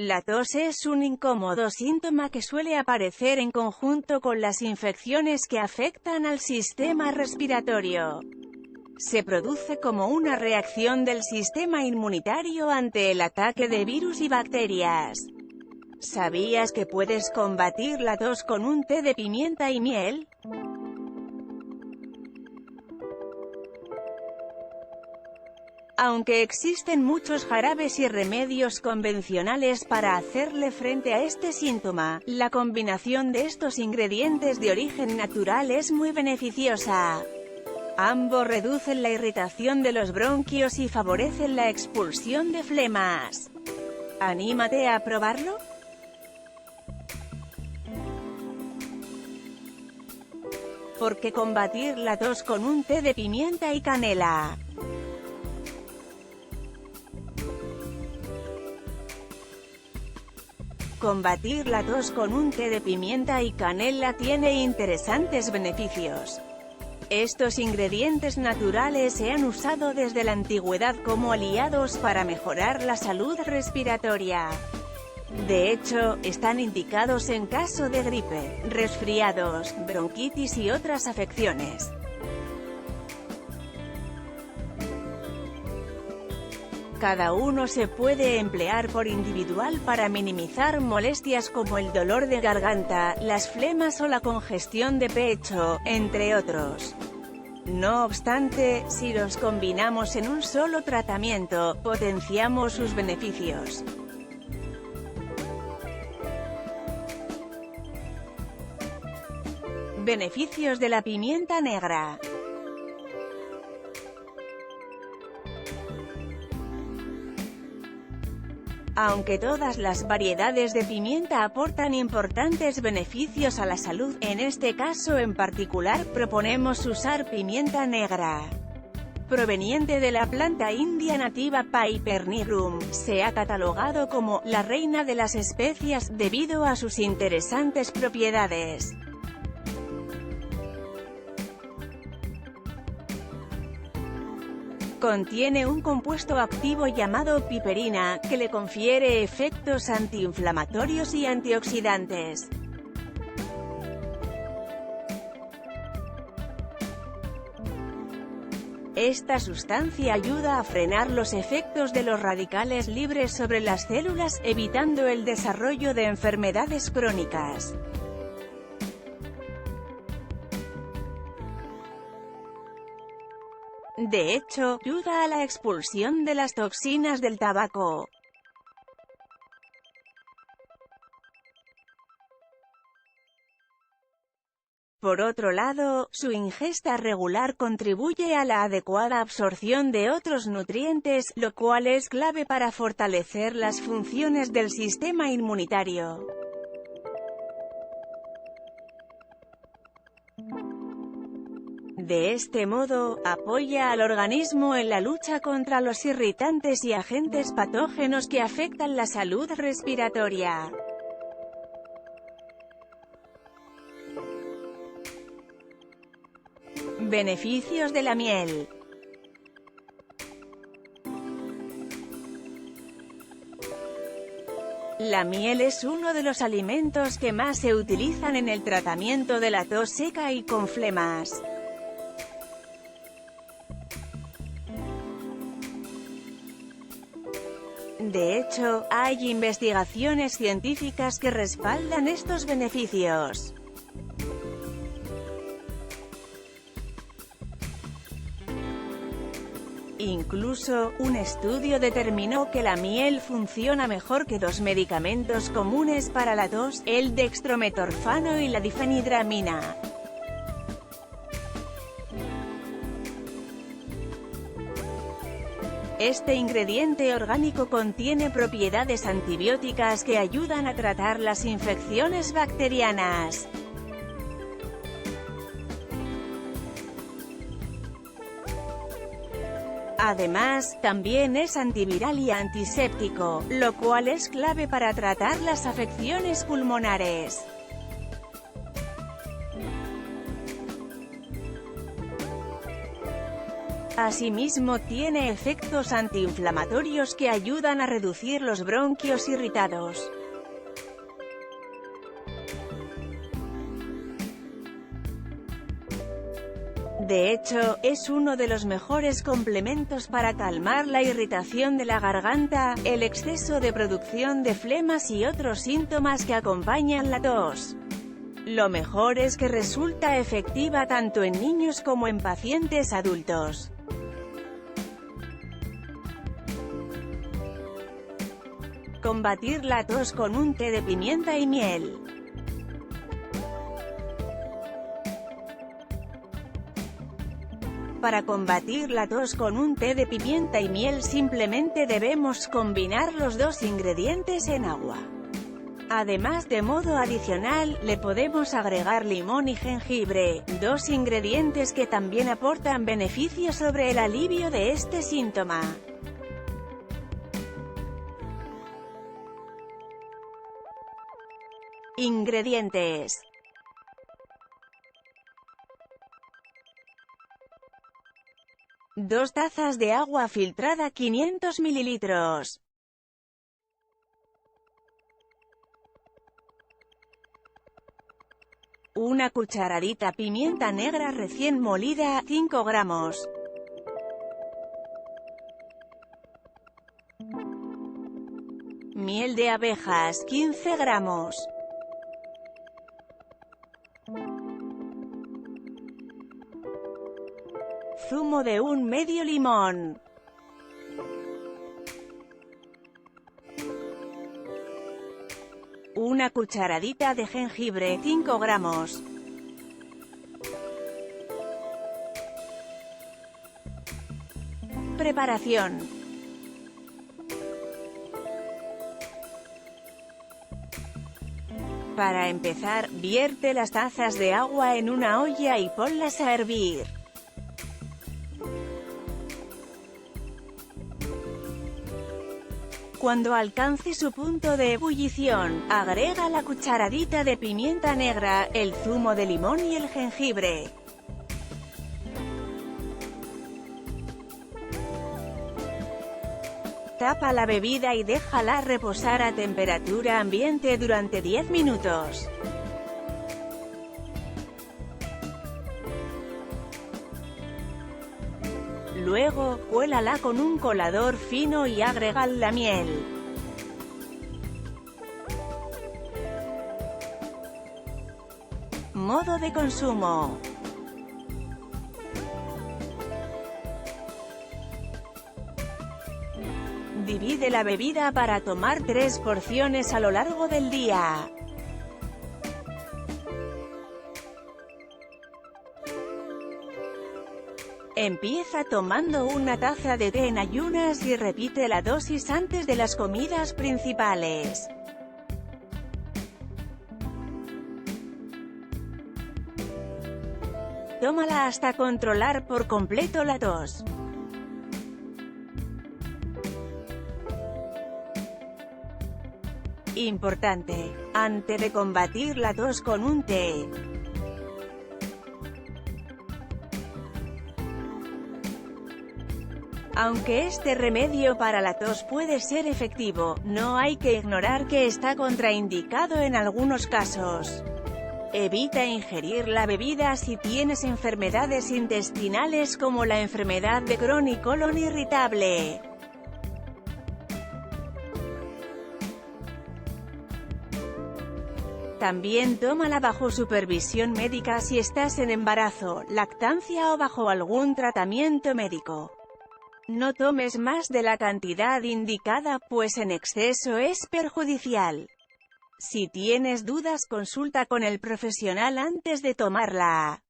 La tos es un incómodo síntoma que suele aparecer en conjunto con las infecciones que afectan al sistema respiratorio. Se produce como una reacción del sistema inmunitario ante el ataque de virus y bacterias. ¿Sabías que puedes combatir la tos con un té de pimienta y miel? Aunque existen muchos jarabes y remedios convencionales para hacerle frente a este síntoma, la combinación de estos ingredientes de origen natural es muy beneficiosa. Ambos reducen la irritación de los bronquios y favorecen la expulsión de flemas. ¿Anímate a probarlo? ¿Por qué combatir la tos con un té de pimienta y canela? Combatir la tos con un té de pimienta y canela tiene interesantes beneficios. Estos ingredientes naturales se han usado desde la antigüedad como aliados para mejorar la salud respiratoria. De hecho, están indicados en caso de gripe, resfriados, bronquitis y otras afecciones. Cada uno se puede emplear por individual para minimizar molestias como el dolor de garganta, las flemas o la congestión de pecho, entre otros. No obstante, si los combinamos en un solo tratamiento, potenciamos sus beneficios. Beneficios de la pimienta negra. Aunque todas las variedades de pimienta aportan importantes beneficios a la salud, en este caso en particular proponemos usar pimienta negra. Proveniente de la planta india nativa Piper nigrum, se ha catalogado como la reina de las especias debido a sus interesantes propiedades. Contiene un compuesto activo llamado piperina, que le confiere efectos antiinflamatorios y antioxidantes. Esta sustancia ayuda a frenar los efectos de los radicales libres sobre las células, evitando el desarrollo de enfermedades crónicas. De hecho, ayuda a la expulsión de las toxinas del tabaco. Por otro lado, su ingesta regular contribuye a la adecuada absorción de otros nutrientes, lo cual es clave para fortalecer las funciones del sistema inmunitario. De este modo, apoya al organismo en la lucha contra los irritantes y agentes patógenos que afectan la salud respiratoria. Beneficios de la miel. La miel es uno de los alimentos que más se utilizan en el tratamiento de la tos seca y con flemas. De hecho, hay investigaciones científicas que respaldan estos beneficios. Incluso, un estudio determinó que la miel funciona mejor que dos medicamentos comunes para la tos, el dextrometorfano y la difenhidramina. Este ingrediente orgánico contiene propiedades antibióticas que ayudan a tratar las infecciones bacterianas. Además, también es antiviral y antiséptico, lo cual es clave para tratar las afecciones pulmonares. Asimismo tiene efectos antiinflamatorios que ayudan a reducir los bronquios irritados. De hecho, es uno de los mejores complementos para calmar la irritación de la garganta, el exceso de producción de flemas y otros síntomas que acompañan la tos. Lo mejor es que resulta efectiva tanto en niños como en pacientes adultos. Combatir la tos con un té de pimienta y miel. Para combatir la tos con un té de pimienta y miel simplemente debemos combinar los dos ingredientes en agua. Además, de modo adicional, le podemos agregar limón y jengibre, dos ingredientes que también aportan beneficios sobre el alivio de este síntoma. Ingredientes: 2 tazas de agua filtrada 500 ml. 1 cucharadita pimienta negra recién molida, 5 gramos. Miel de abejas, 15 gramos. Zumo de un medio limón. Una cucharadita de jengibre, 5 gramos. Preparación. Para empezar, vierte las tazas de agua en una olla y ponlas a hervir. Cuando alcance su punto de ebullición, agrega la cucharadita de pimienta negra, el zumo de limón y el jengibre. Tapa la bebida y déjala reposar a temperatura ambiente durante 10 minutos. Luego, cuélala con un colador fino y agrega la miel. Modo de consumo. Divide la bebida para tomar 3 porciones a lo largo del día. Empieza tomando una taza de té en ayunas y repite la dosis antes de las comidas principales. Tómala hasta controlar por completo la tos. Importante: antes de combatir la tos con un té, aunque este remedio para la tos puede ser efectivo, no hay que ignorar que está contraindicado en algunos casos. Evita ingerir la bebida si tienes enfermedades intestinales como la enfermedad de Crohn y colon irritable. También tómala bajo supervisión médica si estás en embarazo, lactancia o bajo algún tratamiento médico. No tomes más de la cantidad indicada, pues en exceso es perjudicial. Si tienes dudas, consulta con el profesional antes de tomarla.